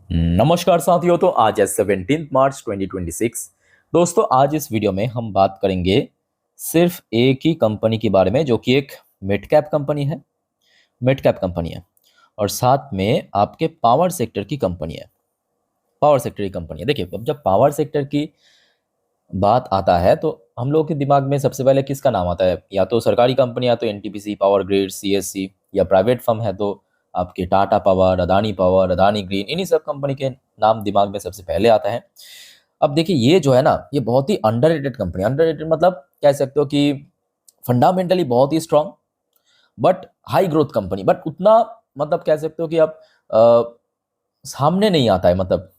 नमस्कार साथियों। तो आज है 17 मार्च 2026। दोस्तों, आज इस वीडियो में हम बात करेंगे सिर्फ एक ही कंपनी के बारे में, जो कि एक मिड कैप कंपनी है। मिड कैप कंपनी है और साथ में आपके पावर सेक्टर की कंपनी है। पावर सेक्टर की कंपनी है। देखिए, अब जब पावर सेक्टर की बात आता है तो हम लोगों के दिमाग में सबसे पहले किसका नाम आता है? या तो सरकारी कंपनी, या तो एनटीपीसी, पावर ग्रिड, सीएससी, या प्राइवेट फर्म है तो आपके टाटा पावर, अदानी ग्रीन, इन्हीं सब कंपनी के नाम दिमाग में सबसे पहले आता है। अब देखिए, ये जो है ना, ये बहुत ही अंडररेटेड कंपनी। अंडररेटेड मतलब कह सकते हो कि फंडामेंटली बहुत ही strong, but high growth company, but उतना मतलब कह सकते हो कि आप सामने नहीं आता है। मतलब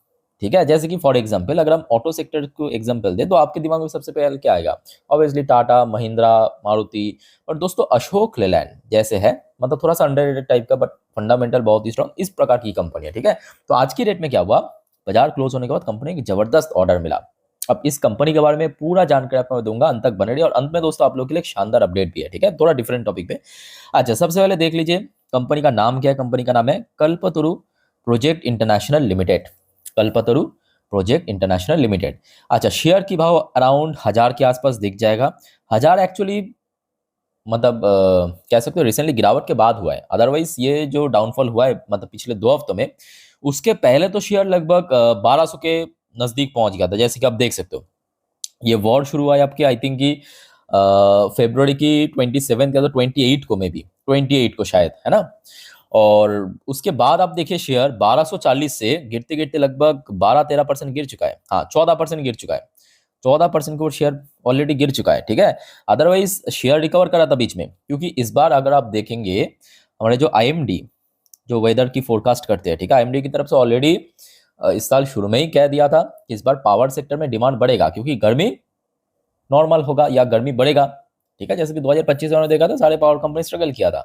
ठीक है, जैसे कि फॉर एग्जांपल अगर हम ऑटो सेक्टर को एग्जांपल दें तो आपके दिमाग में सबसे पहले क्या आएगा? ऑब्वियसली टाटा, महिंद्रा, मारुति। और दोस्तों, अशोक लेलैंड जैसे है, मतलब थोड़ा सा अंडररेटेड टाइप का, बट फंडामेंटल बहुत ही स्ट्रांग, इस प्रकार की कंपनी है। ठीक है, तो आज की डेट में क्या हुआ? बाजार क्लोज होने के बाद कंपनी को जबरदस्त ऑर्डर मिला। अब इस कंपनी के बारे में पूरा जानकारी आपको मैं दूंगा, अंत तक बने रहिए। और अंत में दोस्तों आप लोग के लिए एक शानदार अपडेट भी है। ठीक है, थोड़ा डिफरेंट टॉपिक पे। अच्छा, सबसे पहले देख लीजिए कंपनी का नाम क्या है। कंपनी का नाम है Kalpataru project international limited. Kalpataru project international limited. अच्छा, शेयर की भाव अराउंड 1000 के आसपास दिख जाएगा। 1000 एक्चुअली मतलब कह सकते हो रिसेंटली गिरावट के बाद हुआ है। अदरवाइज ये जो डाउनफॉल हुआ है मतलब पिछले 2 हफ्तों में, उसके पहले तो शेयर लगभग 1200 के नजदीक पहुंच गया था। जैसे कि आप देख सकते हो, ये वॉर शुरू हुआ है आपके, आई थिंक कि फेब्रुवरी की 27 या तो 28 को, मे बी 28 को शायद, है ना। और उसके बाद आप देखिए शेयर 1240 से गिरते गिरते लगभग 12-13% गिर चुका है। हाँ, 14% गिर चुका है। 14% को शेयर ऑलरेडी गिर चुका है। ठीक है, अदरवाइज शेयर रिकवर करा था बीच में, क्योंकि इस बार अगर आप देखेंगे हमारे जो आईएमडी, जो वेदर की फोरकास्ट करते हैं, ठीक है, आईएमडी की तरफ से ऑलरेडी इस साल शुरू में ही कह दिया था कि इस बार पावर सेक्टर में डिमांड बढ़ेगा, क्योंकि गर्मी नॉर्मल होगा या गर्मी बढ़ेगा। ठीक है, जैसे कि 2025 में देखा था, सारे पावर कंपनी स्ट्रगल किया था।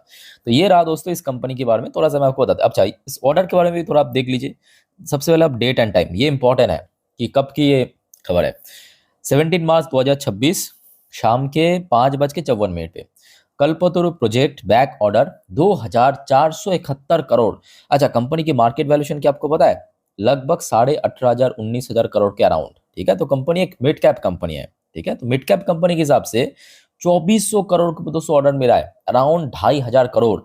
तो ये रहा दोस्तों इस कंपनी के बारे में, थोड़ा सा मैं आपको बताता। अच्छा, इस ऑर्डर के बारे में भी थोड़ा आप देख लीजिए। सबसे पहले आप डेट एंड टाइम, ये इंपॉर्टेंट है कि कब की ये खबर है। 17 मार्च 2026 शाम के 5:54 पे कल्पतरु प्रोजेक्ट बैक ऑर्डर 2471 करोड़। अच्छा, कंपनी की मार्केट वैल्यूएशन क्या आपको पता है? लगभग 18,500 19,000 करोड़ के अराउंड। ठीक है, तो कंपनी एक मिड कैप कंपनी है। ठीक है, तो मिड कैप कंपनी के हिसाब से 2400 करोड़ का दोस्तों ऑर्डर मिला है, अराउंड 2500 करोड़।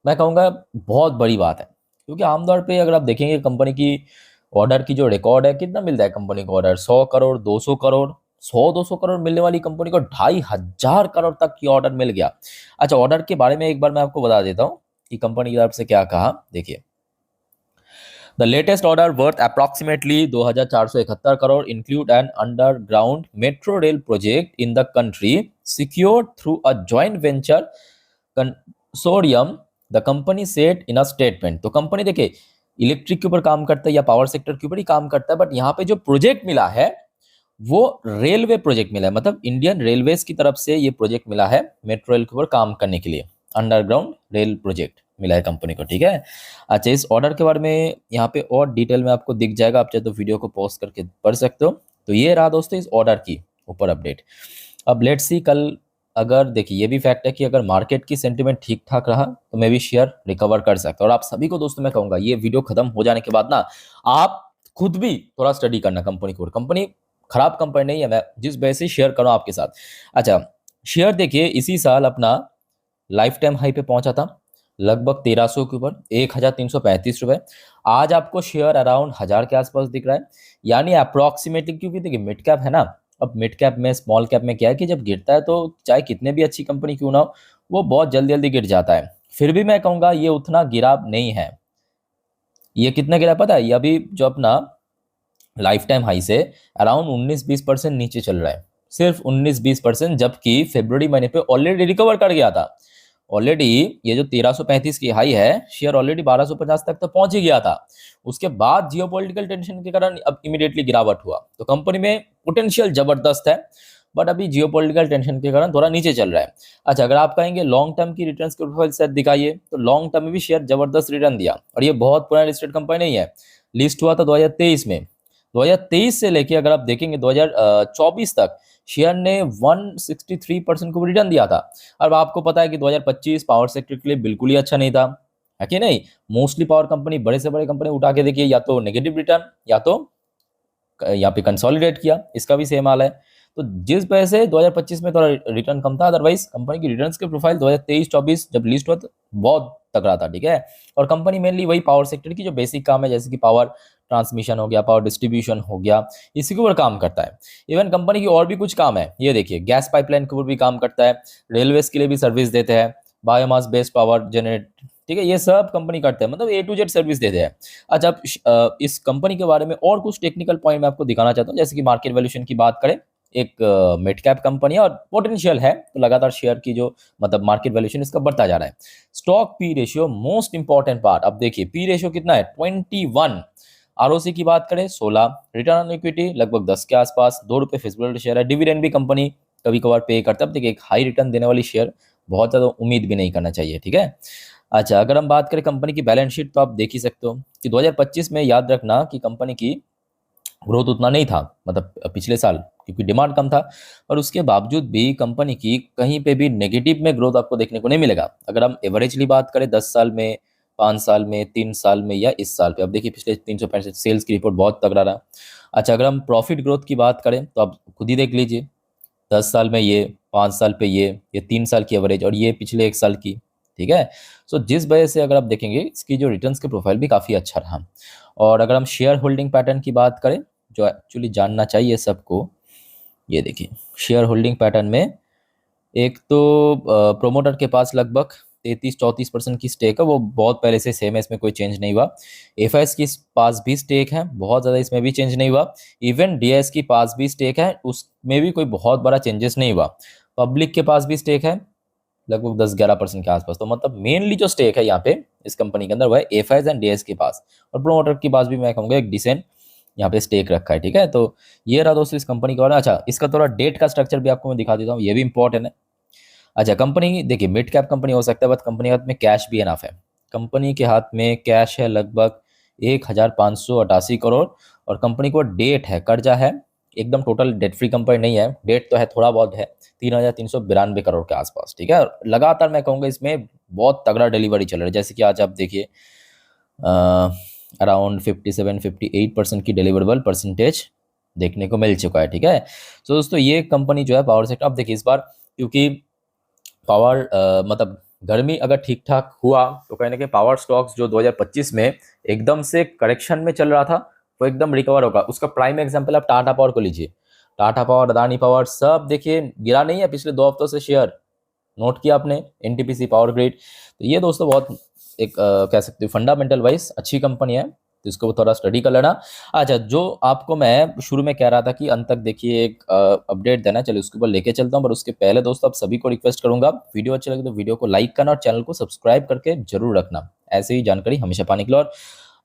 मैं कहूंगा बहुत बड़ी बात है, क्योंकि आमतौर पे अगर आप देखेंगे कंपनी की ऑर्डर की जो रिकॉर्ड है, कितना मिलता है कंपनी को ऑर्डर? 100 करोड़, 200 करोड़। 100-200 करोड़ मिलने वाली कंपनी को 2500 करोड़ तक की ऑर्डर मिल गया। अच्छा, ऑर्डर के बारे में एक बार मैं आपको बता देता हूँ कि कंपनी की तरफ से क्या कहा। देखिए, the latest order worth approximately 2471 crore include an underground metro rail project in the country secured through a joint venture consortium, the company said in a statement. तो कंपनी देखिए इलेक्ट्रिक के ऊपर काम करता है या पावर सेक्टर के ऊपर ही काम करता है, बट यहाँ पे जो प्रोजेक्ट मिला है वो रेलवे प्रोजेक्ट मिला है। मतलब इंडियन रेलवेज की तरफ से ये प्रोजेक्ट मिला है मेट्रो रेल के ऊपर काम करने के लिए। अंडरग्राउंड रेल प्रोजेक्ट मिला है कंपनी को। ठीक है, अच्छा, इस ऑर्डर के बारे में यहाँ पे और डिटेल में आपको दिख जाएगा, आप चाहे तो वीडियो को पॉज करके पढ़ सकते हो। तो ये रहा दोस्तों इस ऑर्डर की ऊपर अपडेट। अब लेट्स सी कल, अगर देखिए ये भी फैक्ट है कि अगर मार्केट की सेंटिमेंट ठीक ठाक रहा तो मे भी शेयर रिकवर कर सकता है। और आप सभी को दोस्तों मैं कहूंगा, ये वीडियो खत्म हो जाने के बाद ना आप खुद भी थोड़ा स्टडी करना कंपनी को। कंपनी खराब कंपनी नहीं है, मैं जिस वजह से शेयर कर रहा हूं आपके साथ। अच्छा, शेयर देखिए इसी साल अपना लाइफ टाइम हाई पे पहुंचा था, लगभग 1300 के ऊपर, 1335 रुपए। आज आपको शेयर अराउंड 1000 के आसपास दिख रहा है, यानी अप्रोक्सीमेटली। क्योंकि देखिए मिड कैप है ना, अब मिड कैप में स्मॉल कैप में क्या है कि जब गिरता है तो चाहे कितने भी अच्छी कंपनी क्यों ना हो, वो बहुत जल्दी जल्दी गिर जाता है। फिर भी मैं कहूंगा ये उतना गिरा नहीं है। ये कितना गिरा पता है? ये अभी जो अपना लाइफ टाइम हाई से अराउंड 19-20% नीचे चल रहा है, सिर्फ 19-20%, जबकि फरवरी महीने पे ऑलरेडी रिकवर कर गया था। ऑलरेडी ये जो 1335 की हाई है, शेयर ऑलरेडी 1250 तक तो पहुंच ही गया था। उसके बाद जियोपॉलिटिकल टेंशन के कारण अब इमीडिएटली गिरावट हुआ। तो कंपनी में पोटेंशियल जबरदस्त है, बट अभी जियोपॉलिटिकल टेंशन के कारण थोड़ा नीचे चल रहा है। अच्छा, अगर आप कहेंगे लॉन्ग टर्म की रिटर्न्स के प्रोफाइल सेट दिखाइए, तो लॉन्ग टर्म में भी शेयर जबरदस्त रिटर्न दिया। और ये बहुत पुराना लिस्टेड कंपनी नहीं है, लिस्ट हुआ था 2023 में। 2023 से लेके अगर आप देखेंगे 2024 तक शेयर ने 163% को रिटर्न दिया था। अब आपको पता है कि 2025 पावर सेक्टर के लिए बिल्कुल ही अच्छा नहीं था। है कि नहीं। मोस्टली पावर कंपनी, बड़े से बड़े कंपनी उठा के देखिए, या तो नेगेटिव रिटर्न या तो यहाँ पे कंसोलिडेट किया, इसका भी सेम हाल है। तो जिस वजह से 2025 में थोड़ा रिटर्न कम था, अदरवाइज कंपनी की रिटर्न्स के प्रोफाइल 2023-24 जब लिस्ट हुआ तो बहुत तगड़ा था, ठीक है। और कंपनी मेनली वही पावर सेक्टर की जो बेसिक काम है, जैसे कि पावर ट्रांसमिशन हो गया, पावर डिस्ट्रीब्यूशन हो गया, इसी के ऊपर काम करता है। इवन कंपनी की और भी कुछ काम है, ये देखिए गैस पाइपलाइन के ऊपर भी काम करता है, रेलवेज के लिए भी सर्विस देते हैं, बायोमास बेस्ड पावर जनरेट, ठीक है, ये सब कंपनी करते हैं, मतलब A to Z सर्विस देते हैं। अच्छा, अब इस कंपनी के बारे में और कुछ टेक्निकल पॉइंट मैं आपको दिखाना चाहता हूँ। जैसे कि मार्केट वैल्यूएशन की बात करें, एक मिड कैप कंपनी है और पोटेंशियल है, तो लगातार शेयर की जो मतलब मार्केट वैल्यूएशन इसका बढ़ता जा रहा है। Stock P ratio most important part. अब देखिए पी रेशियो कितना है, 21। आरओसी की बात करें 16, रिटर्न ऑन इक्विटी लगभग 10 के आसपास, ₹2 फिजिबल शेयर है। डिविडेंड भी कंपनी कभी कभार पे करता है। अब देखिए एक हाई रिटर्न देने वाली शेयर बहुत ज़्यादा उम्मीद भी नहीं करना चाहिए, ठीक है। अच्छा, अगर हम बात करें कंपनी की बैलेंस शीट, तो आप देख ही सकते हो कि 2025 में याद रखना कि कंपनी की ग्रोथ उतना नहीं था, मतलब पिछले साल, क्योंकि डिमांड कम था, और उसके बावजूद भी कंपनी की कहीं पे भी नेगेटिव में ग्रोथ आपको देखने को नहीं मिलेगा। अगर हम एवरेजली बात करें 10 साल में, 5 साल में, 3 साल में या इस साल पे, अब देखिए पिछले 365 सेल्स की रिपोर्ट बहुत तगड़ा रहा। अच्छा, अगर हम प्रॉफिट ग्रोथ की बात करें तो आप खुद ही देख लीजिए, 10 साल में ये, 5 साल पे ये 3 साल की एवरेज, और ये पिछले 1 साल की, ठीक है। सो जिस वजह से अगर आप देखेंगे इसकी जो रिटर्न्स के प्रोफाइल भी काफ़ी अच्छा रहा। और अगर हम शेयर होल्डिंग पैटर्न की बात करें, जो एक्चुअली जानना चाहिए सबको, ये देखिए शेयर होल्डिंग पैटर्न में एक तो प्रोमोटर के पास लगभग 33-34% की स्टेक है, वो बहुत पहले से सेम है, इसमें कोई चेंज नहीं हुआ। एफआईएस के पास भी स्टेक है, बहुत ज़्यादा इसमें भी चेंज नहीं हुआ। इवन डीएस के पास भी स्टेक है, उसमें भी कोई बहुत बड़ा चेंजेस नहीं हुआ। पब्लिक के पास भी स्टेक है लगभग 10-11% के आसपास। तो मतलब मेनली जो स्टेक है यहाँ पे इस कंपनी के अंदर, वह एफआईएस एंड डीएस के पास, और प्रोमोटर के पास भी मैं कहूँगा एक डिसेंट यहाँ पे स्टेक रखा है, ठीक है। तो ये रहा दोस्तों इस कंपनी के बारे में। अच्छा, इसका थोड़ा डेट का स्ट्रक्चर भी आपको मैं दिखा देता हूँ, ये भी इंपॉर्टेंट है। अच्छा, कंपनी देखिए मिड कैप कंपनी हो सकता है, बट कंपनी के हाथ में कैश भी एनफ है। कंपनी के हाथ में कैश है लगभग 1,588 करोड़, और कंपनी को डेट है, कर्जा है, एकदम टोटल डेट फ्री कंपनी नहीं है, डेट तो है, थोड़ा बहुत है, 3,392 करोड़ के आसपास, ठीक है। और लगातार मैं कहूँगा इसमें बहुत तगड़ा डिलीवरी चल रहा है, जैसे कि आज आप देखिए अराउंड 57-58% की डिलीवरेबल परसेंटेज देखने को मिल चुका है, ठीक है। तो दोस्तों ये कंपनी जो है पावर सेक्टर, अब देखिए इस बार क्योंकि पावर मतलब गर्मी अगर ठीक ठाक हुआ तो कहीं ना कहीं पावर स्टॉक्स जो 2025 में एकदम से करेक्शन में चल रहा था, वो एकदम रिकवर होगा। उसका प्राइम एग्जांपल आप टाटा पावर को लीजिए। टाटा पावर, अदानी पावर, सब देखिए गिरा नहीं है पिछले 2 हफ्तों से शेयर, नोट किया आपने। एनटीपीसी, पावर ग्रिड, तो ये दोस्तों बहुत एक कह सकते हो फंडामेंटल वाइज अच्छी कंपनी है, तो इसको थोड़ा स्टडी कर लेना। अच्छा, जो आपको मैं शुरू में कह रहा था कि अंत तक देखिए एक अपडेट देना, चलिए उसके ऊपर लेके चलता हूँ। पर उसके पहले दोस्तों आप सभी को रिक्वेस्ट करूंगा, वीडियो अच्छी लगे तो वीडियो को लाइक करना और चैनल को सब्सक्राइब करके जरूर रखना, ऐसे ही जानकारी हमेशा पाने के लिए। और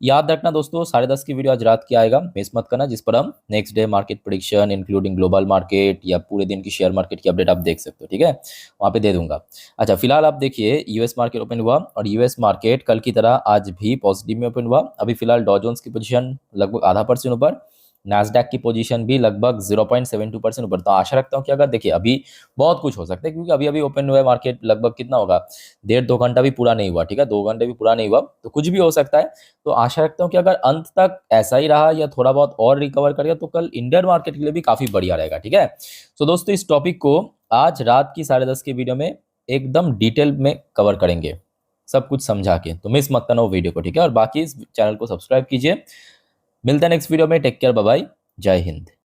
याद रखना दोस्तों 10:30 की वीडियो आज रात की आएगा, मिस मत करना, जिस पर हम next day market prediction including global market या पूरे दिन की शेयर मार्केट की अपडेट आप देख सकते हो, ठीक है, वहाँ पे दे दूंगा। अच्छा, फिलहाल आप देखिए यूएस मार्केट ओपन हुआ, और यूएस मार्केट कल की तरह आज भी पॉजिटिव में ओपन हुआ। अभी फिलहाल डॉ जोन्स की पोजीशन लगभग आधा % ऊपर, नैस्डैक की पोजीशन भी लगभग 0.72% ऊपर। तो आशा रखता हूँ कि अगर देखिए अभी बहुत कुछ हो सकता है, क्योंकि अभी अभी ओपन हुआ है मार्केट, लगभग कितना होगा, 1.5-2 घंटा भी पूरा नहीं हुआ, ठीक है, 2 घंटे भी पूरा नहीं हुआ, तो कुछ भी हो सकता है। तो आशा रखता हूँ कि अगर अंत तक ऐसा ही रहा या थोड़ा बहुत और रिकवर करेगा तो कल इंडियन मार्केट के लिए भी काफी बढ़िया रहेगा, ठीक है। तो दोस्तों इस टॉपिक को आज रात की 10:30 की वीडियो में एकदम डिटेल में कवर करेंगे, सब कुछ समझा के, तो मिस मत करना वो वीडियो को, ठीक है। और बाकी इस चैनल को सब्सक्राइब कीजिए। मिलता है नेक्स्ट वीडियो में, टेक केयर, बाय बाय, जय हिंद।